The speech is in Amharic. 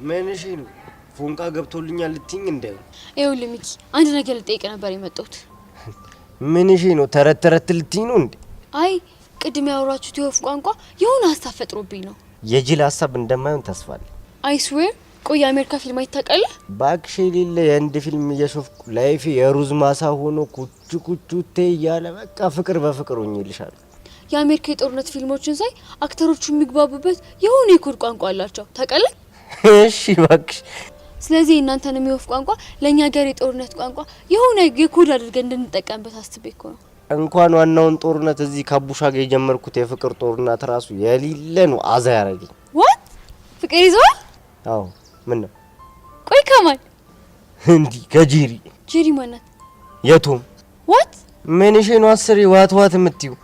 ምንሽ ነው? ፎንቃ ገብቶልኛል ልትይኝ እንደው? ይኸውልህ ሚኪ አንድ ነገር ልጠይቅ ነበር የመጣሁት። ምንሽ ነው? ተረት ተረት ልትይኝ ነው እንዴ? አይ ቅድም ያወራችሁት የወፍ ቋንቋ የሆነ ሀሳብ ፈጥሮብኝ ነው። የጅል ሀሳብ እንደማይሆን ተስፋ አለኝ። አይ ስዌር ቆይ የአሜሪካ ፊልም አይታቀልህ? ባክሽ የሌለ የህንድ ፊልም እየሾፍኩ ላይፍ የሩዝ ማሳ ሆኖ ኩቹ ኩቹቴ እያለ በቃ ፍቅር በፍቅር ሆኜልሻለሁ። የአሜሪካ የጦርነት ፊልሞችን ሳይ አክተሮቹ የሚግባቡበት የሆነ የኮድ ቋንቋ አላቸው ታውቃለህ? እሺ ባክሽ። ስለዚህ እናንተንም የወፍ ቋንቋ ለኛ ሀገር የጦርነት ቋንቋ የሆነ የኮድ አድርገን እንድንጠቀምበት አስቤ እኮ ነው። እንኳን ዋናውን ጦርነት እዚህ ካቡሻ ጋር የጀመርኩት የፍቅር ጦርነት ራሱ የሌለ ነው አዛ ያረገኝ። ዋት ፍቅር ይዟል? አዎ ምን ነው? ቆይ ከማን እንዲ ከጄሪ? ጄሪ ማናት? የቶም ዋት ምንሽ ነው? አስሬ ዋት ዋት የምትይው?